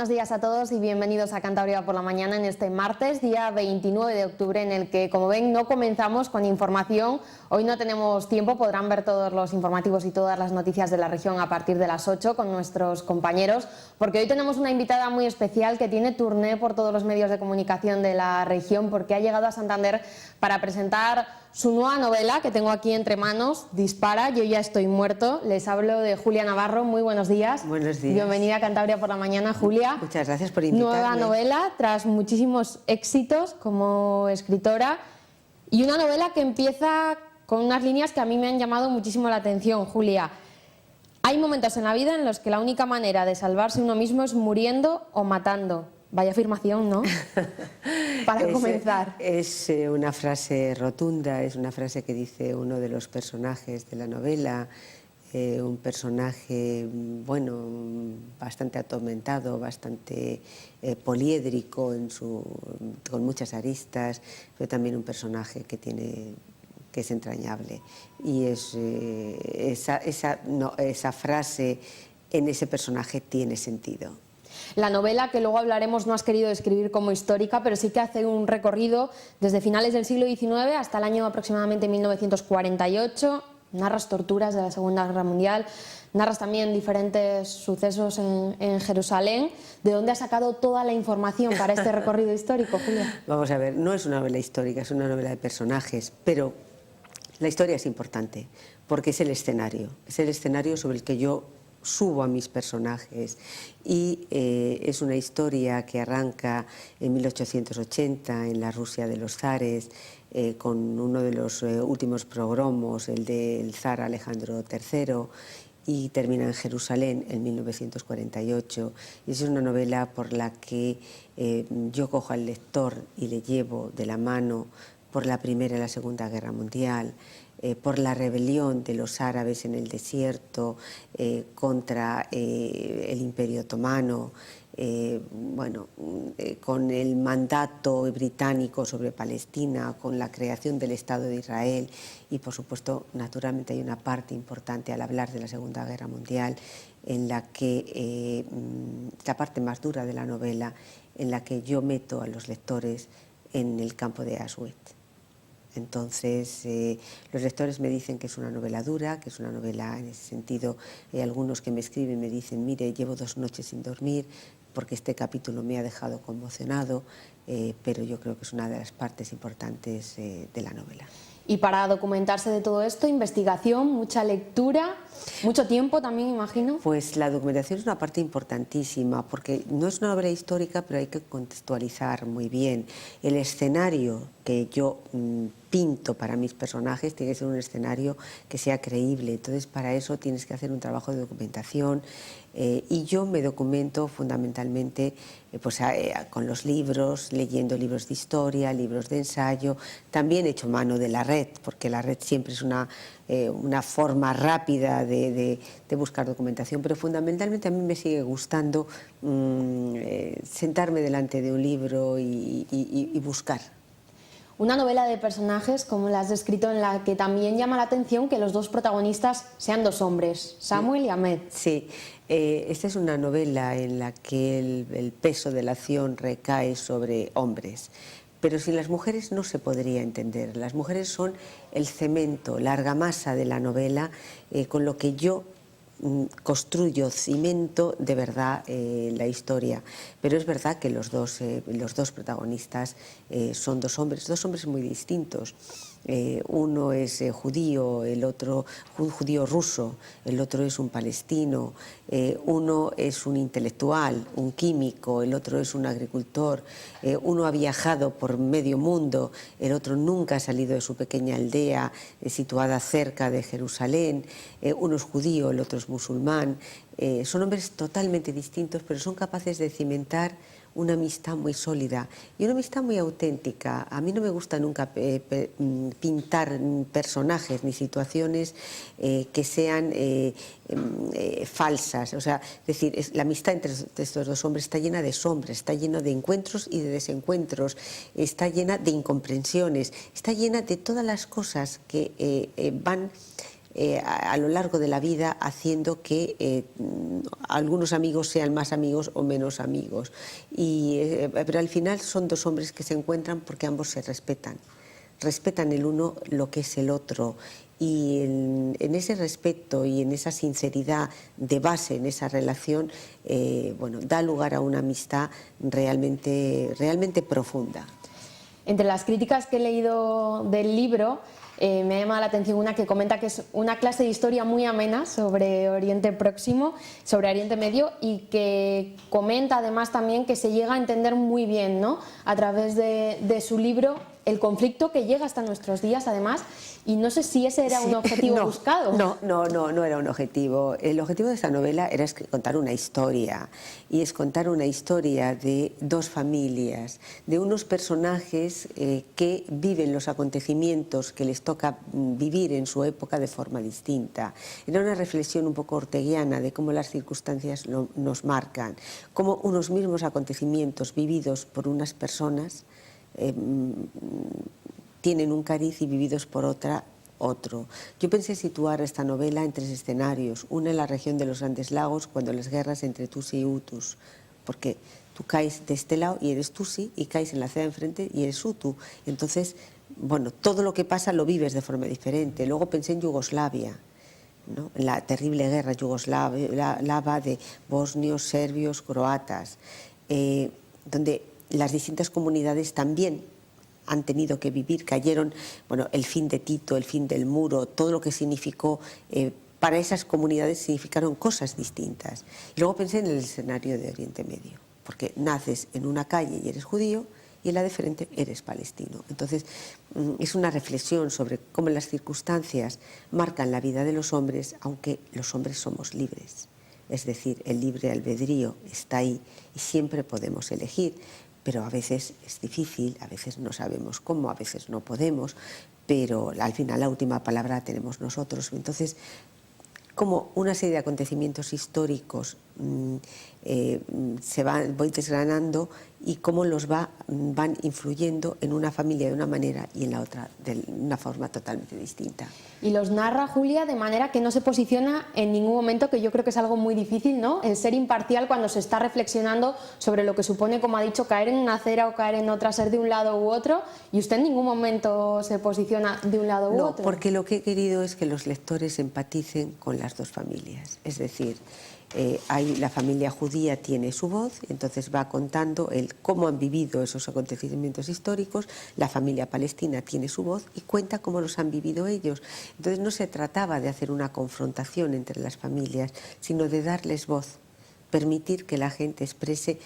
buenos días a todos y bienvenidos a Cantabria por la Mañana en este martes, día 29 de octubre, en el que, como ven, no comenzamos con información. Hoy no tenemos tiempo, podrán ver todos los informativos y todas las noticias de la región a partir de las 8 con nuestros compañeros, porque hoy tenemos una invitada muy especial que tiene turné por todos los medios de comunicación de la región, porque ha llegado a Santander para presentar su nueva novela, que tengo aquí entre manos, Dispara, yo ya estoy muerto. Les hablo de Julia Navarro. Muy buenos días. Buenos días. Bienvenida a Cantabria por la Mañana, Julia. Muchas gracias por invitarme. Nueva novela, tras muchísimos éxitos como escritora, y una novela que empieza con unas líneas que a mí me han llamado muchísimo la atención, Julia. Hay momentos en la vida en los que la única manera de salvarse uno mismo es muriendo o matando. Vaya afirmación, ¿no? Para comenzar. Es una frase rotunda, es una frase que dice uno de los personajes de la novela, un personaje, bueno, bastante atormentado, bastante poliédrico, con muchas aristas, pero también un personaje que es entrañable. Y esa frase en ese personaje tiene sentido. La novela, que luego hablaremos, no has querido describir como histórica, pero sí que hace un recorrido desde finales del siglo XIX hasta el año aproximadamente 1948. Narras torturas de la Segunda Guerra Mundial, narras también diferentes sucesos en Jerusalén. ¿De dónde has sacado toda la información para este recorrido histórico, Julia? Vamos a ver, no es una novela histórica, es una novela de personajes, pero la historia es importante porque es el escenario sobre el que yo subo a mis personajes, y es una historia que arranca en 1880 en la Rusia de los zares, con uno de los últimos pogromos, el del zar Alejandro III, y termina en Jerusalén en 1948. Y es una novela por la que yo cojo al lector y le llevo de la mano por la Primera y la Segunda Guerra Mundial, por la rebelión de los árabes en el desierto contra el Imperio Otomano, con el mandato británico sobre Palestina, con la creación del Estado de Israel, y por supuesto, naturalmente hay una parte importante al hablar de la Segunda Guerra Mundial, en la que, la parte más dura de la novela, en la que yo meto a los lectores en el campo de Auschwitz. Entonces, los lectores me dicen que es una novela dura, que es una novela en ese sentido. Algunos que me escriben me dicen, mire, llevo 2 noches sin dormir porque este capítulo me ha dejado conmocionado, pero yo creo que es una de las partes importantes de la novela. Y para documentarse de todo esto, investigación, mucha lectura, mucho tiempo también, imagino. Pues la documentación es una parte importantísima, porque no es una novela histórica, pero hay que contextualizar muy bien. El escenario que yo pinto para mis personajes tiene que ser un escenario que sea creíble. Entonces, para eso tienes que hacer un trabajo de documentación, y yo me documento fundamentalmente con los libros, leyendo libros de historia, libros de ensayo. También he hecho mano de la red, porque la red siempre es una forma rápida de buscar documentación, pero fundamentalmente a mí me sigue gustando sentarme delante de un libro y buscar. Una novela de personajes, como la has descrito, en la que también llama la atención que los dos protagonistas sean 2 hombres, Samuel y Ahmed. Sí, esta es una novela en la que el peso de la acción recae sobre hombres. Pero sin las mujeres no se podría entender. Las mujeres son el cemento, la argamasa de la novela, con lo que yo construyo, cimento de verdad la historia. Pero es verdad que los dos protagonistas son 2 hombres muy distintos. Uno es judío, el otro un judío ruso, el otro es un palestino, uno es un intelectual, un químico, el otro es un agricultor, uno ha viajado por medio mundo, el otro nunca ha salido de su pequeña aldea situada cerca de Jerusalén, uno es judío, el otro es musulmán. Son hombres totalmente distintos, pero son capaces de cimentar una amistad muy sólida y una amistad muy auténtica. A mí no me gusta nunca pintar personajes ni situaciones que sean falsas. O sea, es decir, la amistad entre estos 2 hombres está llena de sombras, está llena de encuentros y de desencuentros, está llena de incomprensiones, está llena de todas las cosas que van a lo largo de la vida, haciendo que algunos amigos sean más amigos o menos amigos. Pero al final son dos hombres que se encuentran porque ambos se respetan. Respetan el uno lo que es el otro, y en ese respeto y en esa sinceridad de base en esa relación, bueno, da lugar a una amistad realmente profunda. Entre las críticas que he leído del libro, me ha llamado la atención una que comenta que es una clase de historia muy amena sobre Oriente Próximo, sobre Oriente Medio, y que comenta además también que se llega a entender muy bien, ¿no?, a través de su libro, el conflicto que llega hasta nuestros días, además, y no sé si ese era un objetivo buscado. No era un objetivo. El objetivo de esta novela era contar una historia, y es contar una historia de dos familias, de unos personajes que viven los acontecimientos que les toca vivir en su época de forma distinta. Era una reflexión un poco orteguiana de cómo las circunstancias nos marcan, cómo unos mismos acontecimientos vividos por unas personas tienen un cariz y vividos por otro. Yo pensé situar esta novela en tres escenarios: una en la región de los Grandes Lagos, cuando las guerras entre Tutsi y Hutus, porque tú caes de este lado y eres Tutsi, y caes en la acera de enfrente y eres Hutu. Entonces, bueno, todo lo que pasa lo vives de forma diferente. Luego pensé en Yugoslavia, ¿no?, en la terrible guerra yugoslava de bosnios, serbios, croatas, donde las distintas comunidades también han tenido que vivir, cayeron, bueno, el fin de Tito, el fin del muro, todo lo que significó, para esas comunidades significaron cosas distintas. Y luego pensé en el escenario de Oriente Medio, porque naces en una calle y eres judío, y en la de frente eres palestino. Entonces, es una reflexión sobre cómo las circunstancias marcan la vida de los hombres, aunque los hombres somos libres. Es decir, el libre albedrío está ahí y siempre podemos elegir. Pero a veces es difícil, a veces no sabemos cómo, a veces no podemos, pero al final la última palabra la tenemos nosotros. Entonces, como una serie de acontecimientos históricos voy desgranando, y cómo van influyendo en una familia de una manera y en la otra de una forma totalmente distinta. Y los narra Julia de manera que no se posiciona en ningún momento, que yo creo que es algo muy difícil, ¿no?, el ser imparcial cuando se está reflexionando sobre lo que supone, como ha dicho, caer en una acera o caer en otra, ser de un lado u otro, y usted en ningún momento se posiciona de un lado u otro. No, porque lo que he querido es que los lectores empaticen con las dos familias. Es decir, la familia judía tiene su voz, entonces va contando cómo han vivido esos acontecimientos históricos. La familia palestina tiene su voz y cuenta cómo los han vivido ellos. Entonces no se trataba de hacer una confrontación entre las familias, sino de darles voz, permitir que la gente exprese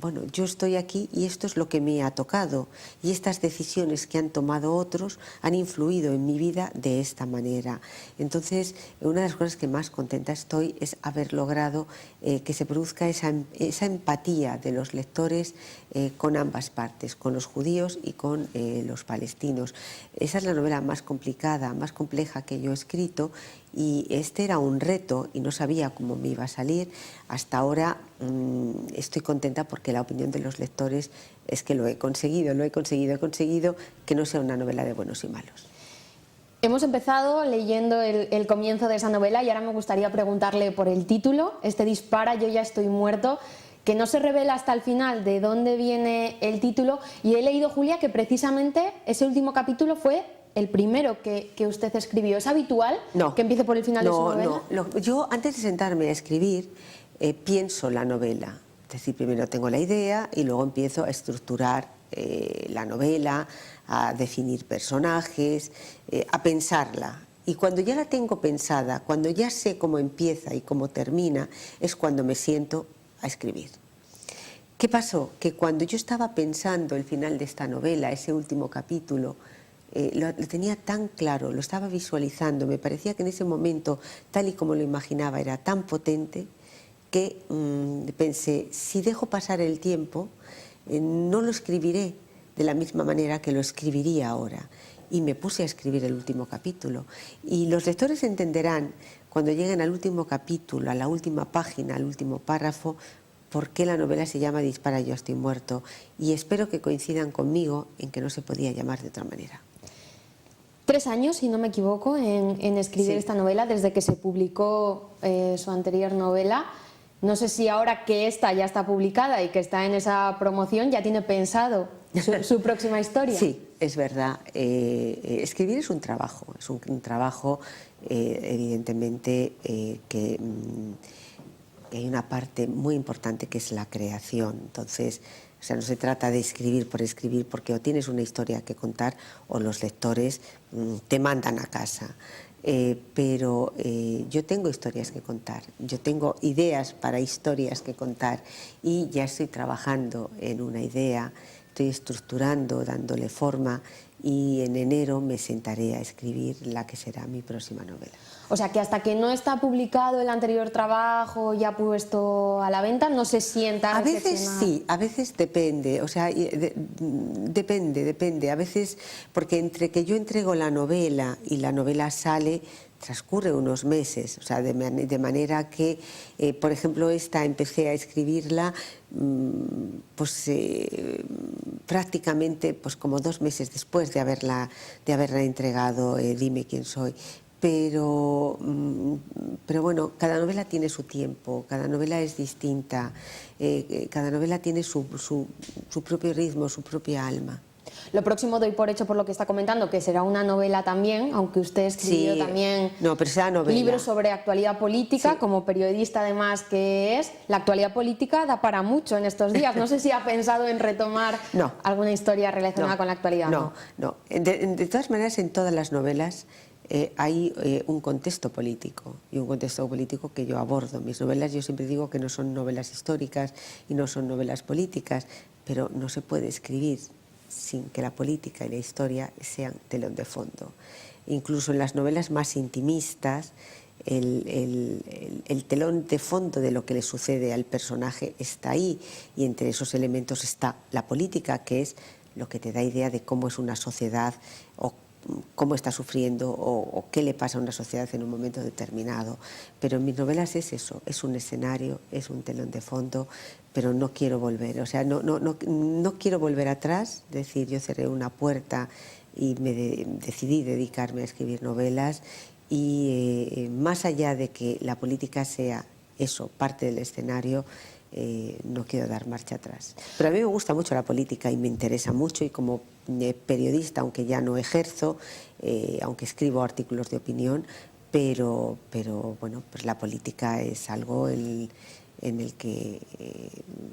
bueno, yo estoy aquí y esto es lo que me ha tocado, y estas decisiones que han tomado otros han influido en mi vida de esta manera. Entonces, una de las cosas que más contenta estoy es haber logrado que se produzca esa empatía de los lectores con ambas partes, con los judíos y con los palestinos. Esa es la novela más complicada, más compleja que yo he escrito, y este era un reto y no sabía cómo me iba a salir. Hasta ahora estoy contenta porque la opinión de los lectores es que he conseguido que no sea una novela de buenos y malos. Hemos empezado leyendo el comienzo de esa novela y ahora me gustaría preguntarle por el título, este Dispara, yo ya estoy muerto, que no se revela hasta el final de dónde viene el título, y he leído, Julia, que precisamente ese último capítulo fue el primero que usted escribió. ¿Es habitual que empiece por el final de su novela? No. Yo, antes de sentarme a escribir, pienso la novela. Es decir, primero tengo la idea y luego empiezo a estructurar la novela, a definir personajes, a pensarla. Y cuando ya la tengo pensada, cuando ya sé cómo empieza y cómo termina, es cuando me siento a escribir. ¿Qué pasó? Que cuando yo estaba pensando el final de esta novela, ese último capítulo, lo tenía tan claro, lo estaba visualizando, me parecía que en ese momento, tal y como lo imaginaba, era tan potente que pensé, si dejo pasar el tiempo, no lo escribiré de la misma manera que lo escribiría ahora. Y me puse a escribir el último capítulo. Y los lectores entenderán, cuando lleguen al último capítulo, a la última página, al último párrafo, por qué la novela se llama Dispara, yo estoy muerto. Y espero que coincidan conmigo en que no se podía llamar de otra manera. 3 años, si no me equivoco, en escribir esta novela, desde que se publicó su anterior novela. No sé si ahora que esta ya está publicada y que está en esa promoción, ya tiene pensado su próxima historia. Sí, es verdad. Escribir es un trabajo evidentemente que hay una parte muy importante que es la creación. Entonces, o sea, no se trata de escribir por escribir, porque o tienes una historia que contar o los lectores te mandan a casa. Pero yo tengo historias que contar, yo tengo ideas para historias que contar y ya estoy trabajando en una idea, estoy estructurando, dándole forma y en enero me sentaré a escribir la que será mi próxima novela. O sea que hasta que no está publicado el anterior trabajo ya puesto a la venta, no se sienta a reflexionar. A veces sí, a veces depende, o sea, depende, a veces, porque entre que yo entrego la novela y la novela sale, transcurre unos meses, o sea, de manera que, por ejemplo, esta empecé a escribirla pues prácticamente pues como 2 meses después de haberla entregado, Dime quién soy. Pero bueno, cada novela tiene su tiempo, cada novela es distinta, cada novela tiene su propio ritmo, su propia alma. Lo próximo doy por hecho por lo que está comentando, que será una novela también, aunque usted escribió también pero será novela. Libros sobre actualidad política, como periodista además que es. La actualidad política da para mucho en estos días. No sé si ha pensado en retomar alguna historia relacionada con la actualidad. No. De todas maneras, en todas las novelas hay un contexto político y un contexto político que yo abordo. Mis novelas, yo siempre digo que no son novelas históricas y no son novelas políticas, pero no se puede escribir sin que la política y la historia sean telón de fondo. Incluso en las novelas más intimistas, el telón de fondo de lo que le sucede al personaje está ahí, y entre esos elementos está la política, que es lo que te da idea de cómo es una sociedad o cómo está sufriendo o qué le pasa a una sociedad en un momento determinado. Pero en mis novelas es eso, es un escenario, es un telón de fondo, pero no quiero volver, o sea, no quiero volver atrás, es decir, yo cerré una puerta y decidí dedicarme a escribir novelas y más allá de que la política sea eso, parte del escenario, no quiero dar marcha atrás. Pero a mí me gusta mucho la política y me interesa mucho, y como periodista, aunque ya no ejerzo, aunque escribo artículos de opinión, pero bueno, pues la política es algo en el que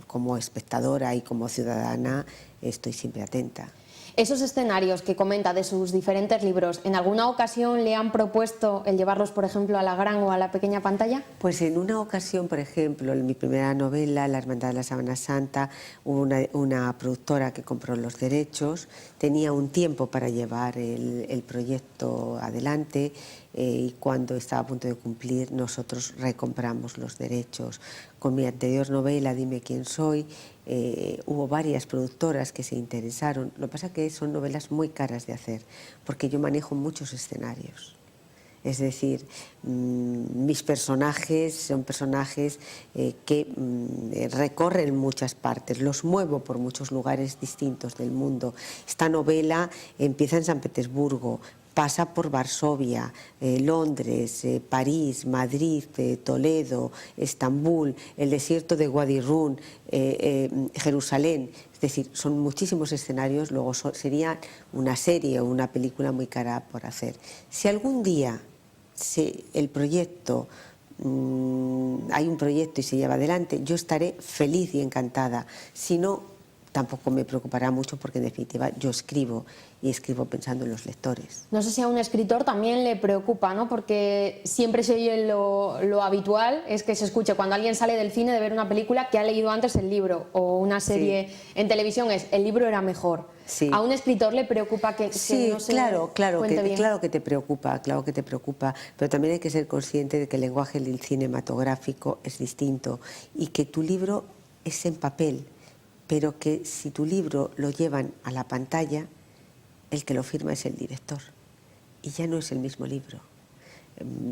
como espectadora y como ciudadana estoy siempre atenta. Esos escenarios que comenta de sus diferentes libros, ¿en alguna ocasión le han propuesto el llevarlos, por ejemplo, a la gran o a la pequeña pantalla? Pues en una ocasión, por ejemplo, en mi primera novela, La Hermandad de la Sábana Santa, hubo una productora que compró los derechos, tenía un tiempo para llevar el proyecto adelante, y cuando estaba a punto de cumplir nosotros recompramos los derechos. Con mi anterior novela, Dime quién soy, hubo varias productoras que se interesaron. Lo que pasa es que son novelas muy caras de hacer, porque yo manejo muchos escenarios. Es decir, mis personajes son personajes que recorren muchas partes, los muevo por muchos lugares distintos del mundo. Esta novela empieza en San Petersburgo, pasa por Varsovia, Londres, París, Madrid, Toledo, Estambul, el desierto de Wadi Rum, Jerusalén. Es decir, son muchísimos escenarios, luego sería una serie o una película muy cara por hacer. Si algún día el proyecto, hay un proyecto y se lleva adelante, yo estaré feliz y encantada. Si no, tampoco me preocupará mucho, porque en definitiva yo escribo y escribo pensando en los lectores. No sé si a un escritor también le preocupa, ¿no? Porque siempre se oye lo habitual es que se escuche cuando alguien sale del cine de ver una película que ha leído antes el libro, o una serie en televisión es el libro era mejor. ¿A un escritor le preocupa que no se cuente bien? Claro que te preocupa, pero también hay que ser consciente de que el lenguaje del cinematográfico es distinto y que tu libro es en papel, pero que si tu libro lo llevan a la pantalla, el que lo firma es el director y ya no es el mismo libro,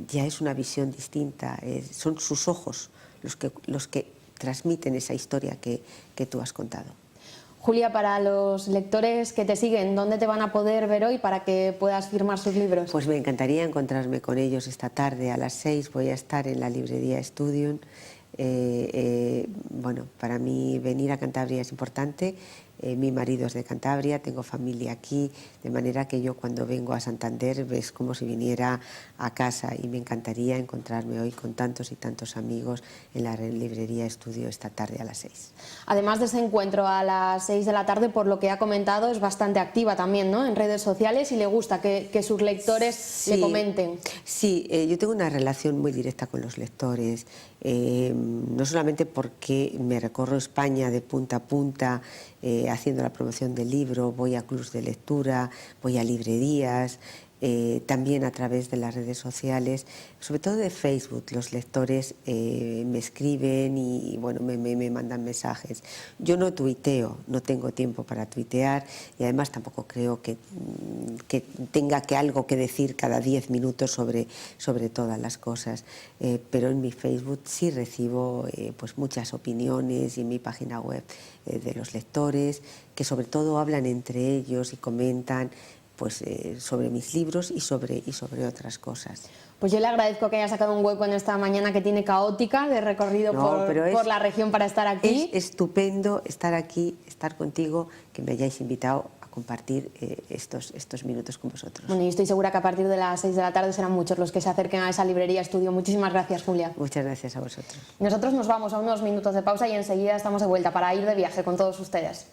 ya es una visión distinta, son sus ojos los que transmiten esa historia que tú has contado. Julia, para los lectores que te siguen, ¿dónde te van a poder ver hoy para que puedas firmar sus libros? Pues me encantaría encontrarme con ellos esta tarde a las 6. Voy a estar en la librería Studium. Bueno, para mí venir a Cantabria es importante. Mi marido es de Cantabria, tengo familia aquí, de manera que yo cuando vengo a Santander es como si viniera a casa, y me encantaría encontrarme hoy con tantos y tantos amigos en la librería Estudio esta tarde a las 6. Además de ese encuentro a las 6 de la tarde, por lo que ha comentado, es bastante activa también, ¿no?, en redes sociales, y le gusta que sus lectores le comenten. Sí, yo tengo una relación muy directa con los lectores, no solamente porque me recorro España de punta a punta haciendo la promoción del libro, voy a clubs de lectura, voy a librerías, también a través de las redes sociales, sobre todo de Facebook. Los lectores me escriben y bueno, me mandan mensajes. Yo no tuiteo, no tengo tiempo para tuitear, y además tampoco creo que tenga algo que decir cada 10 minutos sobre todas las cosas, pero en mi Facebook sí recibo pues muchas opiniones, y en mi página web de los lectores, que sobre todo hablan entre ellos y comentan pues sobre mis libros y sobre otras cosas. Pues yo le agradezco que haya sacado un hueco en esta mañana que tiene caótica de recorrido por la región para estar aquí. Es estupendo estar aquí, estar contigo, que me hayáis invitado a compartir estos minutos con vosotros. Bueno, y estoy segura que a partir de las 6 de la tarde serán muchos los que se acerquen a esa librería Estudio. Muchísimas gracias, Julia. Muchas gracias a vosotros. Nosotros nos vamos a unos minutos de pausa y enseguida estamos de vuelta para ir de viaje con todos ustedes.